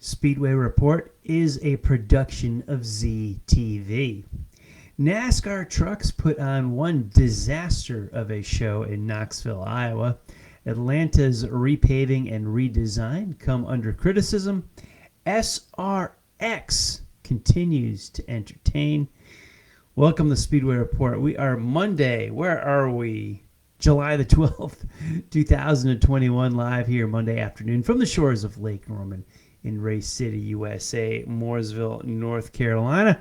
Speedway Report is a production of ZTV. NASCAR trucks put on one disaster of a show in Knoxville, Iowa. Atlanta's repaving and redesign come under criticism. SRX continues to entertain. Welcome to Speedway Report. We are Monday. Where are we? July the 12th, 2021, live here Monday afternoon from the shores of Lake Norman in Race City, USA, Mooresville, North Carolina.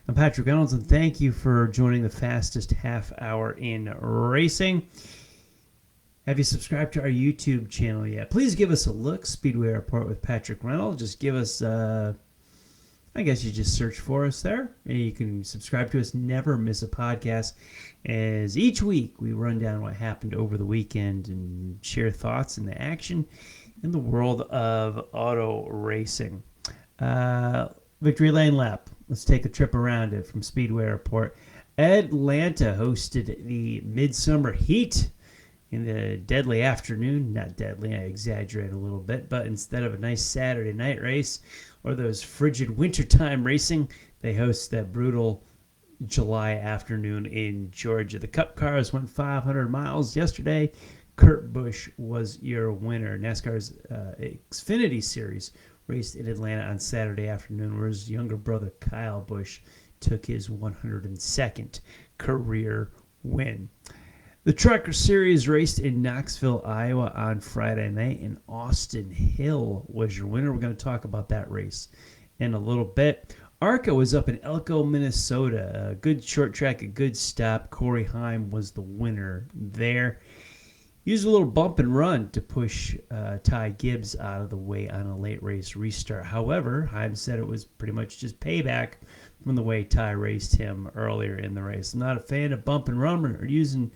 I'm Patrick Reynolds, and thank you for joining the fastest half hour in racing. Have you subscribed to our YouTube channel yet? Please give us a look, Speedway Report with Patrick Reynolds. Just give us, I guess you just search for us there. And you can subscribe to us, never miss a podcast, as each week we run down what happened over the weekend and share thoughts and the action in the world of auto racing. Victory Lane Lap. Let's take a trip around it from Speedway Report. Atlanta hosted the Midsummer Heat in the deadly afternoon. Not deadly, I exaggerate a little bit, but instead of a nice Saturday night race or those frigid wintertime racing, they host that brutal July afternoon in Georgia. The Cup cars went 500 miles yesterday. Kurt Busch was your winner. NASCAR's Xfinity Series raced in Atlanta on Saturday afternoon, where his younger brother Kyle Busch took his 102nd career win. The Truck Series raced in Knoxville, Iowa on Friday night, and Austin Hill was your winner. We're going to talk about that race in a little bit. ARCA was up in Elko, Minnesota. A good short track, a good stop. Corey Heim was the winner there. Used a little bump and run to push Ty Gibbs out of the way on a late race restart. However, Heim said it was pretty much just payback from the way Ty raced him earlier in the race. I'm not a fan of bump and run or using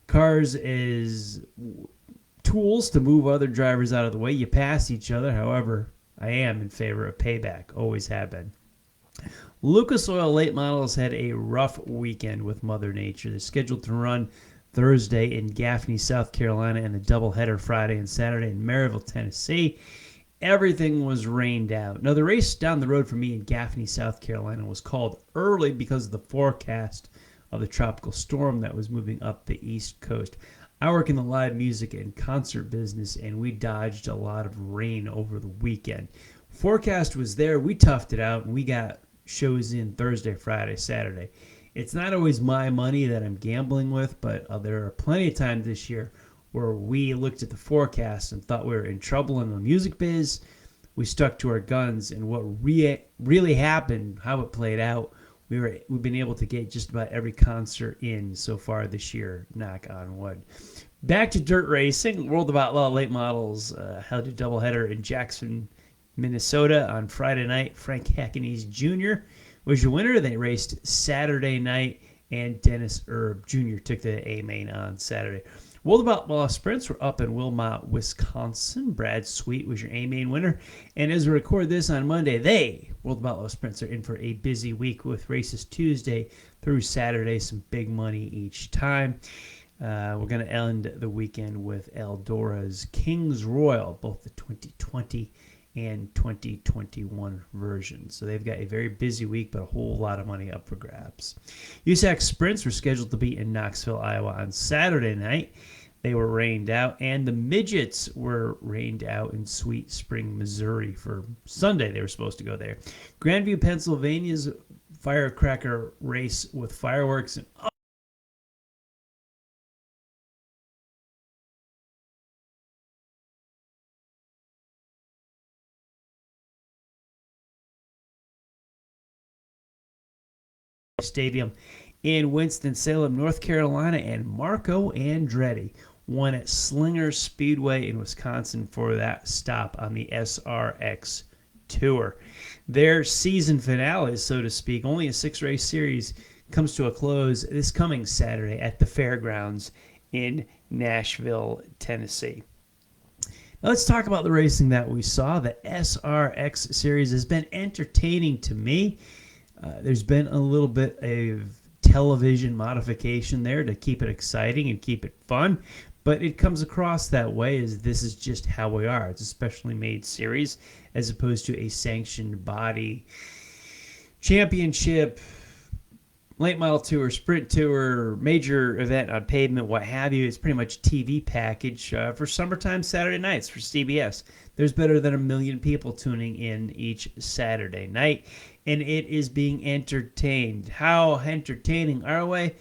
cars as tools to move other drivers out of the way. You pass each other. However, I am in favor of payback. Always have been. Lucas Oil late models had a rough weekend with Mother Nature. They're scheduled to run Thursday in Gaffney, South Carolina, and a doubleheader Friday and Saturday in Maryville, Tennessee. Everything was rained out. Now, the race down the road from me in Gaffney, South Carolina was called early because of the forecast of the tropical storm that was moving up the East Coast. I work in the live music and concert business, and we dodged a lot of rain over the weekend. Forecast was there. We toughed it out, and we got shows in Thursday, Friday, Saturday. It's not always my money that I'm gambling with, but there are plenty of times this year where we looked at the forecast and thought we were in trouble in the music biz. We stuck to our guns, and what really happened, how it played out, we've been able to get just about every concert in so far this year, knock on wood. Back to dirt racing. World of Outlaw late models held a doubleheader in Jackson, Minnesota on Friday night. Frank Hackney's Jr. was your winner. They raced Saturday night, and Dennis Erb Jr. took the A-main on Saturday. World of Outlaw sprints were up in Wilmot, Wisconsin. Brad Sweet was your A-main winner. And as we record this on Monday, World of Outlaw sprints are in for a busy week with races Tuesday through Saturday, some big money each time. We're going to end the weekend with Eldora's Kings Royal, both the 2020 and 2021 versions. So they've got a very busy week, but a whole lot of money up for grabs. USAC sprints were scheduled to be in Knoxville, Iowa on Saturday night. They were rained out, and the midgets were rained out in Sweet Spring, Missouri for Sunday. They were supposed to go there. Grandview, Pennsylvania's firecracker race with fireworks and Stadium in Winston-Salem, North Carolina, and Marco Andretti won at Slinger Speedway in Wisconsin for that stop on the SRX Tour. Their season finale, so to speak, only a 6-race series, comes to a close this coming Saturday at the fairgrounds in Nashville, Tennessee. Now let's talk about the racing that we saw. The SRX series has been entertaining to me. There's been a little bit of television modification there to keep it exciting and keep it fun. but it comes across that way as this is just how we are. It's a specially made series as opposed to a sanctioned body championship, late model tour, sprint tour, major event on pavement, what have you. It's pretty much TV package for summertime Saturday nights for CBS. There's better than 1 million people tuning in each Saturday night, and it is being entertained. How entertaining are we?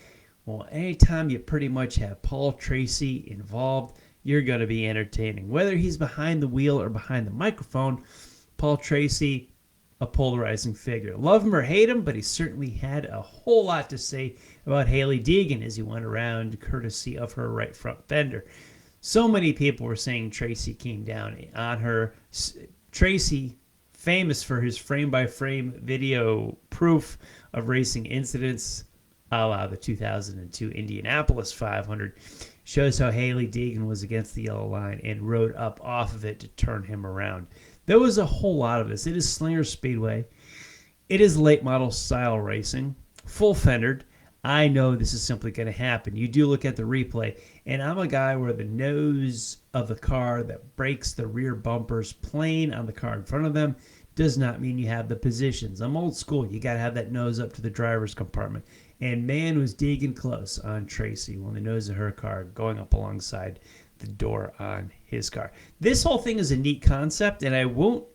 Well, anytime you pretty much have Paul Tracy involved, you're going to be entertaining. Whether he's behind the wheel or behind the microphone, Paul Tracy, a polarizing figure. Love him or hate him, but he certainly had a whole lot to say about Hailie Deegan as he went around courtesy of her right front fender. So many people were saying Tracy came down on her. Tracy, famous for his frame-by-frame video proof of racing incidents, a la the 2002 Indianapolis 500, shows how Hailie Deegan was against the yellow line and rode up off of it to turn him around. There was a whole lot of this. It is Slinger Speedway. It is late model style racing, full fendered. I know this is simply going to happen. You do look at the replay, and I'm a guy where the nose of the car that breaks the rear bumpers plane on the car in front of them does not mean you have the positions. I'm old school. You got to have that nose up to the driver's compartment. And man, was Deegan close on Tracy when the nose of her car going up alongside the door on his car. This whole thing is a neat concept, and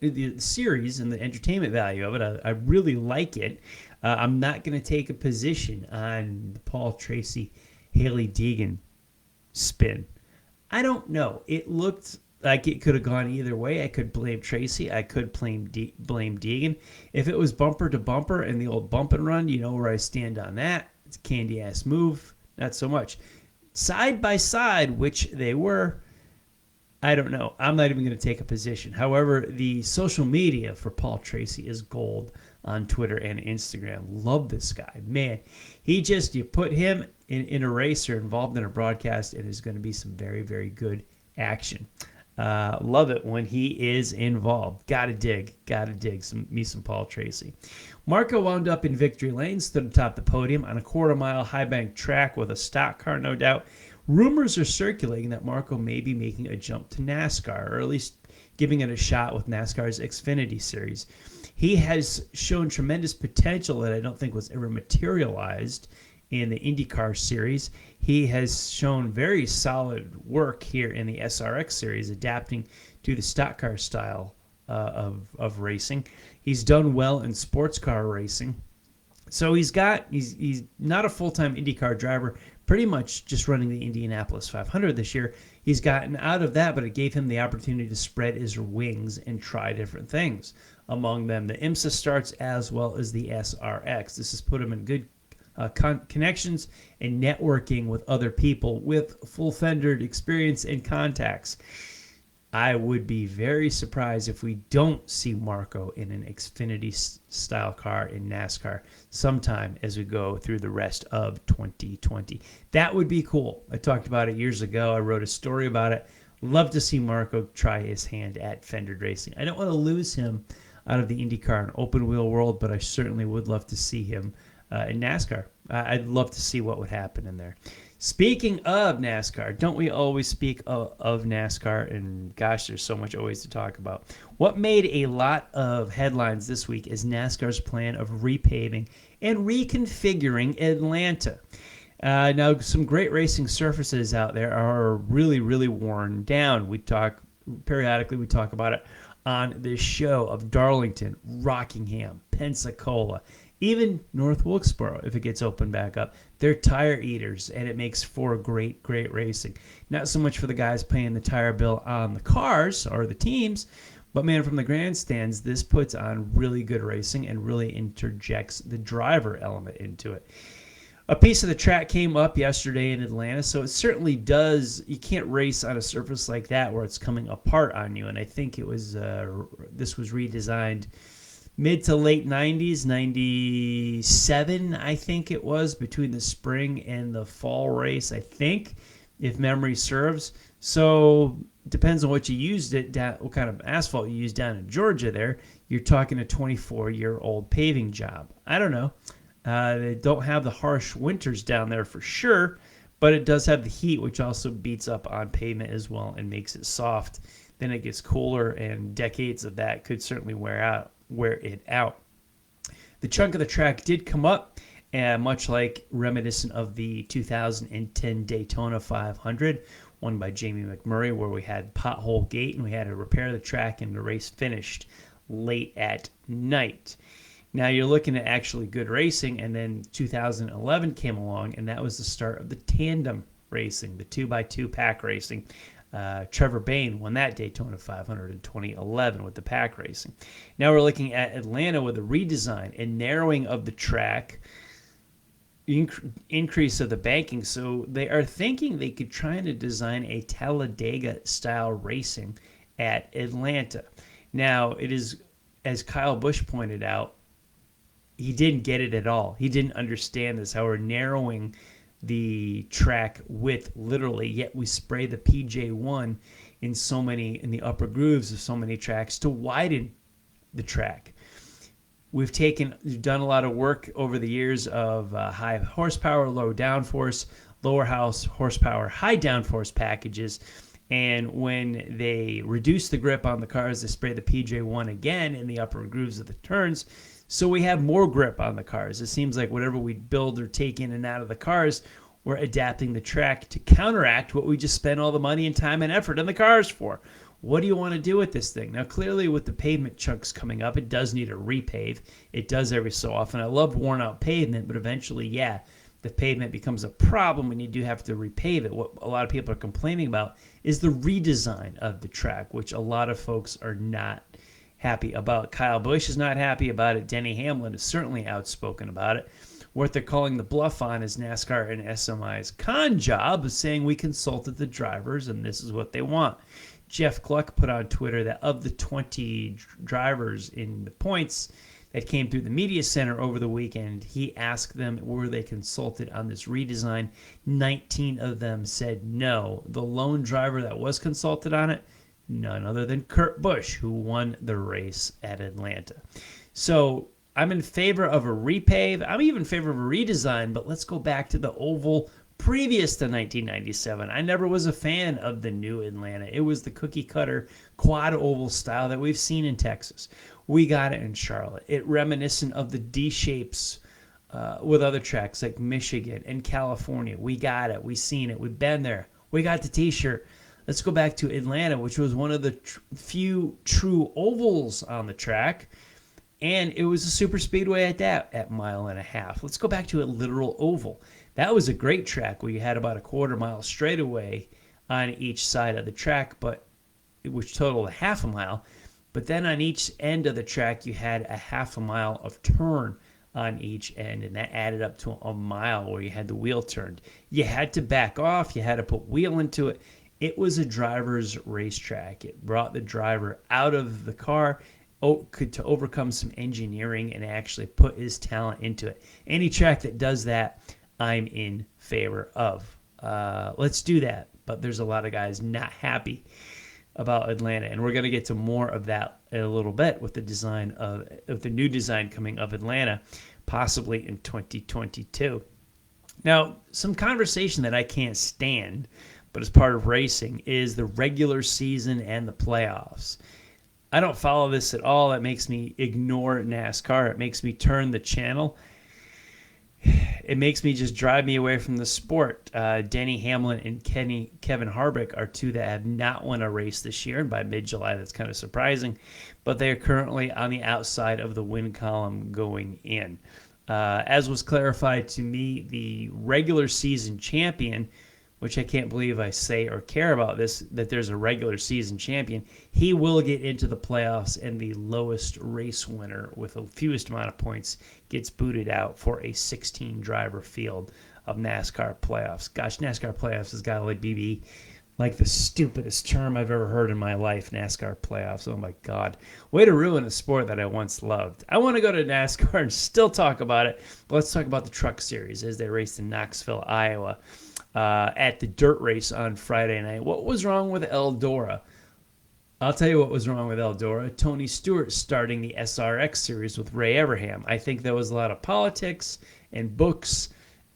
the series and the entertainment value of it, I really like it. I'm not going to take a position on the Paul Tracy, Hailie Deegan spin. I don't know. It looked like it could have gone either way. I could blame Tracy. I could blame Deegan. If it was bumper to bumper and the old bump and run, you know where I stand on that. It's a candy-ass move. Not so much. Side by side, which they were, I don't know. I'm not even going to take a position. However, the social media for Paul Tracy is gold on Twitter and Instagram. Love this guy. Man, you put him in a race or involved in a broadcast, and there's going to be some very, very good action. Love it when he is involved. Gotta dig some Paul Tracy. Marco wound up in victory lane, stood atop the podium on a quarter-mile high-bank track with a stock car, no doubt. Rumors are circulating that Marco may be making a jump to NASCAR, or at least giving it a shot with NASCAR's Xfinity Series. He has shown tremendous potential that I don't think was ever materialized in the IndyCar Series. He has shown very solid work here in the SRX Series, adapting to the stock car style of racing. He's done well in sports car racing. So he's not a full-time IndyCar driver, pretty much just running the Indianapolis 500 this year. He's gotten out of that, but it gave him the opportunity to spread his wings and try different things. Among them, the IMSA starts as well as the SRX. This has put him in good connections and networking with other people with full fendered experience and contacts. I would be very surprised if we don't see Marco in an Xfinity style car in NASCAR sometime as we go through the rest of 2020. That would be cool. I talked about it years ago. I wrote a story about it. Love to see Marco try his hand at fendered racing. I don't want to lose him out of the IndyCar and open wheel world, but I certainly would love to see him in NASCAR. I'd love to see what would happen in there. Speaking of NASCAR, don't we always speak of NASCAR? And gosh, there's so much always to talk about. What made a lot of headlines this week is NASCAR's plan of repaving and reconfiguring Atlanta. Now, some great racing surfaces out there are really, really worn down. Periodically we talk about it on this show of Darlington, Rockingham, Pensacola, even North Wilkesboro, if it gets opened back up. They're tire eaters, and it makes for great, great racing. Not so much for the guys paying the tire bill on the cars or the teams, but man, from the grandstands, this puts on really good racing and really interjects the driver element into it. A piece of the track came up yesterday in Atlanta, so it certainly does. You can't race on a surface like that where it's coming apart on you, and I think it was this was redesigned mid to late 90s, 97, I think it was, between the spring and the fall race, I think, if memory serves. So depends on what you used what kind of asphalt you used down in Georgia there. You're talking a 24-year-old paving job. I don't know. They don't have the harsh winters down there for sure, but it does have the heat, which also beats up on pavement as well and makes it soft. Then it gets cooler, and decades of that could certainly wear it out. The chunk of the track did come up, much like reminiscent of the 2010 Daytona 500, won by Jamie McMurray, where we had pothole gate and we had to repair the track, and the race finished late at night. Now you're looking at actually good racing, and then 2011 came along, and that was the start of the tandem racing, the 2x2 pack racing. Trevor Bayne won that Daytona 500 in 2011 with the pack racing. Now we're looking at Atlanta with a redesign and narrowing of the track, increase of the banking. So they are thinking they could try to design a Talladega-style racing at Atlanta. Now, it is, as Kyle Busch pointed out, he didn't get it at all. He didn't understand this, how we're narrowing the track width literally, yet we spray the PJ1 in the upper grooves of so many tracks to widen the track. We've done a lot of work over the years of high horsepower, low downforce, lower horsepower, high downforce packages. And when they reduce the grip on the cars, they spray the PJ1 again in the upper grooves of the turns. So we have more grip on the cars. It seems like whatever we build or take in and out of the cars, we're adapting the track to counteract what we just spent all the money and time and effort in the cars for. What do you want to do with this thing? Now, clearly with the pavement chunks coming up, it does need a repave. It does every so often. I love worn out pavement, but eventually, yeah, the pavement becomes a problem and you do have to repave it. What a lot of people are complaining about is the redesign of the track, which a lot of folks are not happy about. Kyle Busch is not happy about it. Denny Hamlin is certainly outspoken about it. What they're calling the bluff on is NASCAR and SMI's con job of saying we consulted the drivers and this is what they want. Jeff Gluck put on Twitter that of the 20 drivers in the points that came through the media center over the weekend, he asked them were they consulted on this redesign. 19 of them said no. The lone driver that was consulted on it, none other than Kurt Busch, who won the race at Atlanta. So I'm in favor of a repave. I'm even in favor of a redesign, but let's go back to the oval previous to 1997. I never was a fan of the new Atlanta. It was the cookie cutter quad oval style that we've seen in Texas. We got it in Charlotte. It reminiscent of the D shapes with other tracks like Michigan and California. We got it. We've seen it. We've been there. We got the t-shirt. Let's go back to Atlanta, which was one of the few true ovals on the track. And it was a super speedway at that, at 1.5 miles. Let's go back to a literal oval. That was a great track where you had about a 1/4 mile straightaway on each side of the track, which totaled 1/2 mile. But then on each end of the track, you had 1/2 mile of turn on each end, and that added up to 1 mile where you had the wheel turned. You had to back off. You had to put wheel into it. It was a driver's racetrack. It brought the driver out of the car to overcome some engineering and actually put his talent into it. Any track that does that, I'm in favor of. Let's do that. But there's a lot of guys not happy about Atlanta, and we're going to get to more of that in a little bit with the design of the new design coming of Atlanta, possibly in 2022. Now, some conversation that I can't stand, but as part of racing, is the regular season and the playoffs. I don't follow this at all. It makes me ignore NASCAR. It makes me turn the channel. It makes me just drive me away from the sport. Denny Hamlin and Kevin Harvick are two that have not won a race this year, and by mid-July, that's kind of surprising. But they are currently on the outside of the win column going in. As was clarified to me, the regular season champion, which I can't believe I say or care about this, that there's a regular season champion, he will get into the playoffs, and the lowest race winner with the fewest amount of points gets booted out for a 16-driver field of NASCAR playoffs. Gosh, NASCAR playoffs has got to be like the stupidest term I've ever heard in my life, NASCAR playoffs. Oh, my God. Way to ruin a sport that I once loved. I want to go to NASCAR and still talk about it, but let's talk about the Truck Series as they raced in Knoxville, Iowa. At the dirt race on Friday night. What was wrong with Eldora? I'll tell you what was wrong with Eldora. Tony Stewart starting the SRX series with Ray Evernham. I think there was a lot of politics and books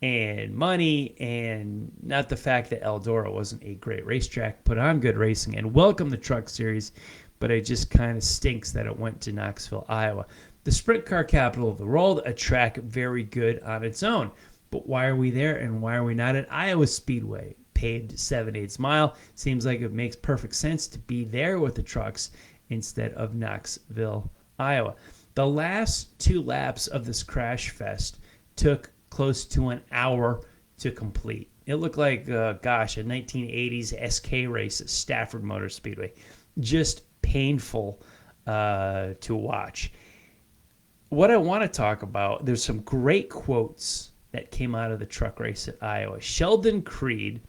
and money, and not the fact that Eldora wasn't a great racetrack, put on good racing, and welcome the Truck Series, but it just kind of stinks that it went to Knoxville, Iowa. The sprint car capital of the world, a track very good on its own. But why are we there, and why are we not at Iowa Speedway? Paved 7/8 mile. Seems like it makes perfect sense to be there with the trucks instead of Knoxville, Iowa. The last 2 laps of this crash fest took close to an hour to complete. It looked like, a 1980s SK race at Stafford Motor Speedway. Just painful to watch. What I want to talk about, there's some great quotes that came out of the truck race at Iowa. Sheldon Creed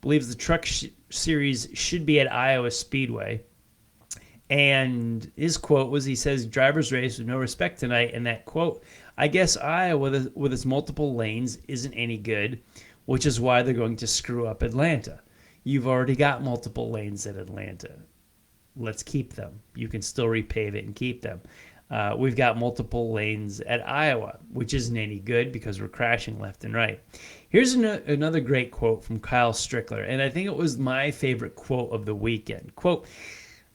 believes the truck series should be at Iowa Speedway. And his quote was, he says, drivers race with no respect tonight. And that quote, I guess Iowa with its multiple lanes isn't any good, which is why they're going to screw up Atlanta. You've already got multiple lanes at Atlanta. Let's keep them. You can still repave it and keep them. We've got multiple lanes at Iowa, which isn't any good because we're crashing left and right. Here's another great quote from Kyle Strickler, and I think it was my favorite quote of the weekend. Quote,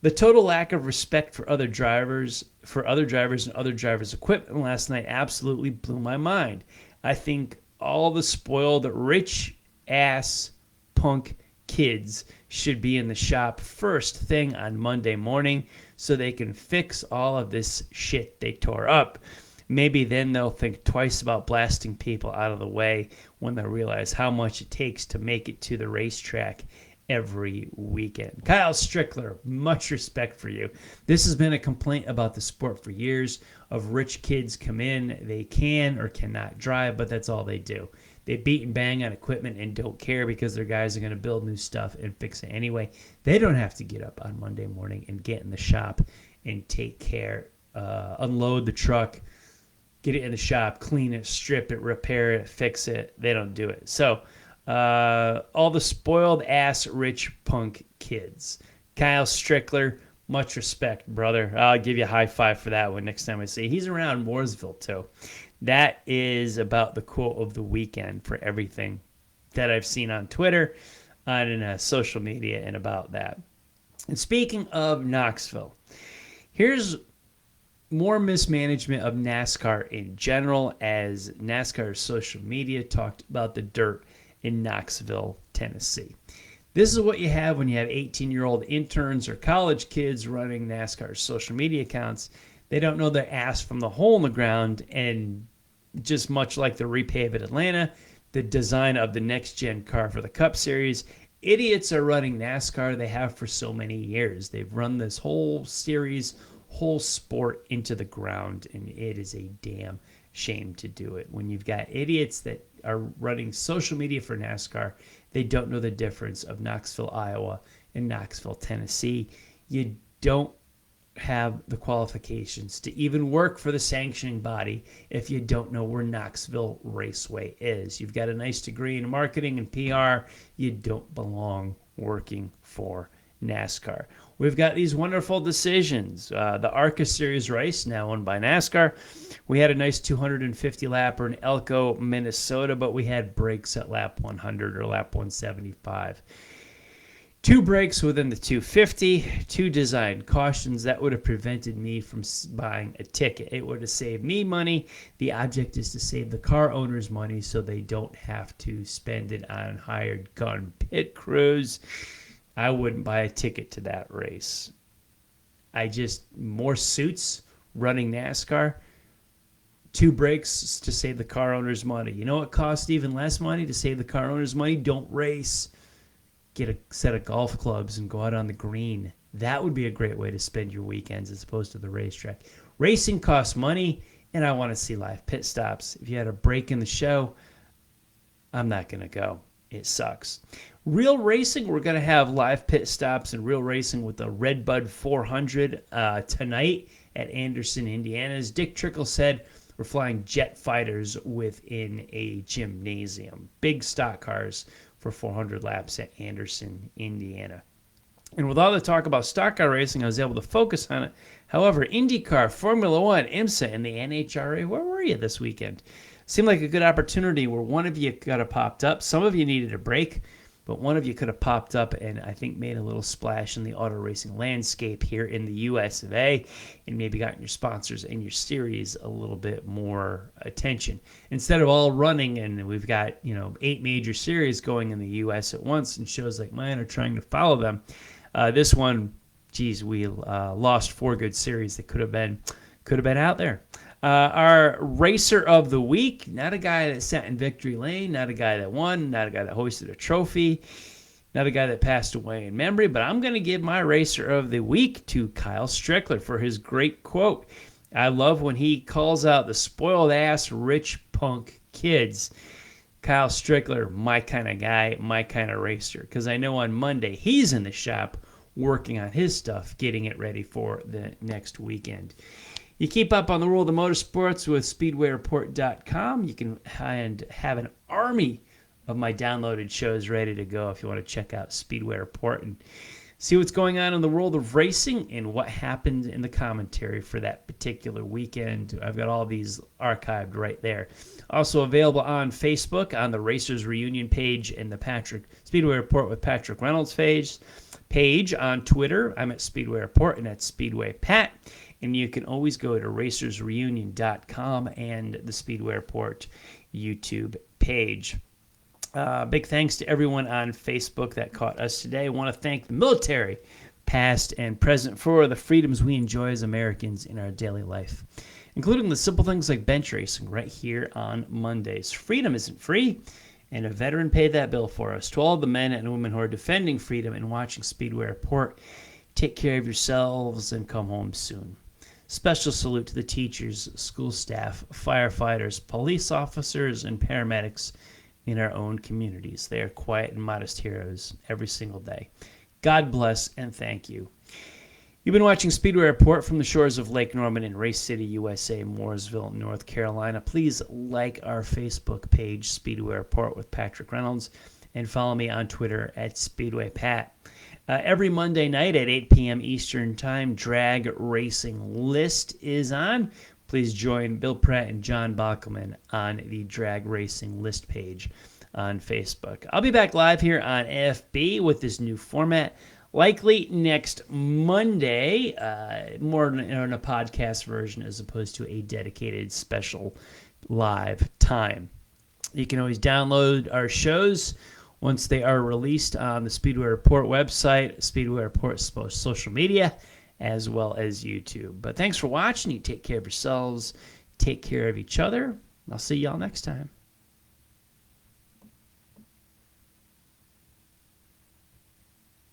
the total lack of respect for other drivers and other drivers' equipment last night absolutely blew my mind. I think all the spoiled rich-ass punk kids should be in the shop first thing on Monday morning so they can fix all of this shit they tore up. Maybe then they'll think twice about blasting people out of the way when they realize how much it takes to make it to the racetrack every weekend. Kyle Strickler, much respect for you. This has been a complaint about the sport for years of rich kids come in, they can or cannot drive, but that's all they do. They beat and bang on equipment and don't care because their guys are going to build new stuff and fix it anyway. They don't have to get up on Monday morning and get in the shop and take care, unload the truck, get it in the shop, clean it, strip it, repair it, fix it. They don't do it. So all the spoiled ass rich punk kids. Kyle Strickler, much respect, brother. I'll give you a high five for that one next time I see you. He's around Mooresville too. That is about the quote of the weekend for everything that I've seen on Twitter, on social media, and about that. And speaking of Knoxville, here's more mismanagement of NASCAR in general, as NASCAR's social media talked about the dirt in Knoxville, Tennessee. This is what you have when you have 18-year-old interns or college kids running NASCAR's social media accounts. They don't know their ass from the hole in the ground, and just much like the repave at Atlanta, the design of the next-gen car for the Cup Series, idiots are running NASCAR. They have for so many years. They've run this whole series, whole sport into the ground, and it is a damn shame to do it. When you've got idiots that are running social media for NASCAR, they don't know the difference of Knoxville, Iowa, and Knoxville, Tennessee. You don't have the qualifications to even work for the sanctioning body if you don't know where Knoxville Raceway is. You've got a nice degree in marketing and PR. You don't belong working for NASCAR. We've got these wonderful decisions. The ARCA Series race, now owned by NASCAR. We had a nice 250-lapper in Elko, Minnesota, but we had breaks at lap 100 or lap 175. 2 breaks within the 250, 2 design cautions. That would have prevented me from buying a ticket. It would have saved me money. The object is to save the car owners money so they don't have to spend it on hired gun pit crews. I wouldn't buy a ticket to that race. More suits running NASCAR. 2 breaks to save the car owners money. You know what costs even less money to save the car owners money? Don't race. Get a set of golf clubs and go out on the green. That would be a great way to spend your weekends as opposed to the racetrack. Racing costs money, and I want to see live pit stops. If you had a break in the show, I'm not going to go. It sucks. Real racing, we're going to have live pit stops and real racing with the Redbud 400 tonight at Anderson, Indiana. As Dick Trickle said, we're flying jet fighters within a gymnasium. Big stock cars for 400 laps at Anderson, Indiana. And with all the talk about stock car racing, I was able to focus on it. However, IndyCar, Formula One, IMSA, and the NHRA, where were you this weekend? seemed like a good opportunity where one of you could have popped up. Some of you needed a break, but one of you could have popped up and I think made a little splash in the auto racing landscape here in the US of A, and maybe gotten your sponsors and your series a little bit more attention. Instead of all running, and we've got 8 major series going in the US at once, and shows like mine are trying to follow them. This one, geez, we lost 4 good series that could have been out there. Our racer of the week, not a guy that sat in victory lane, not a guy that won, not a guy that hoisted a trophy, not a guy that passed away in memory, but I'm going to give my racer of the week to Kyle Strickler for his great quote. I love when he calls out the spoiled-ass rich punk kids. Kyle Strickler, my kind of guy, my kind of racer, because I know on Monday he's in the shop working on his stuff, getting it ready for the next weekend. You keep up on the world of motorsports with SpeedwayReport.com. You can have an army of my downloaded shows ready to go if you want to check out Speedway Report and see what's going on in the world of racing and what happened in the commentary for that particular weekend. I've got all these archived right there. Also available on Facebook on the Racers Reunion page and the Speedway Report with Patrick Reynolds page. On Twitter, I'm at Speedway Report and at Speedway Pat. And you can always go to racersreunion.com and the Speedway Report YouTube page. Big thanks to everyone on Facebook that caught us today. I want to thank the military, past and present, for the freedoms we enjoy as Americans in our daily life, including the simple things like bench racing right here on Mondays. Freedom isn't free, and a veteran paid that bill for us. To all the men and women who are defending freedom and watching Speedway Report, take care of yourselves and come home soon. Special salute to the teachers, school staff, firefighters, police officers, and paramedics in our own communities. They are quiet and modest heroes every single day. God bless and thank you. You've been watching Speedway Report from the shores of Lake Norman in Race City, USA, Mooresville, North Carolina. Please like our Facebook page, Speedway Report with Patrick Reynolds, and follow me on Twitter at SpeedwayPat. Every Monday night at 8 p.m. Eastern Time, Drag Racing List is on. Please join Bill Pratt and John Bockelman on the Drag Racing List page on Facebook. I'll be back live here on FB with this new format, likely next Monday, more in a podcast version as opposed to a dedicated special live time. You can always download our shows once they are released on the Speedway Report website, Speedway Report's social media, as well as YouTube. But thanks for watching. You take care of yourselves, take care of each other. I'll see y'all next time.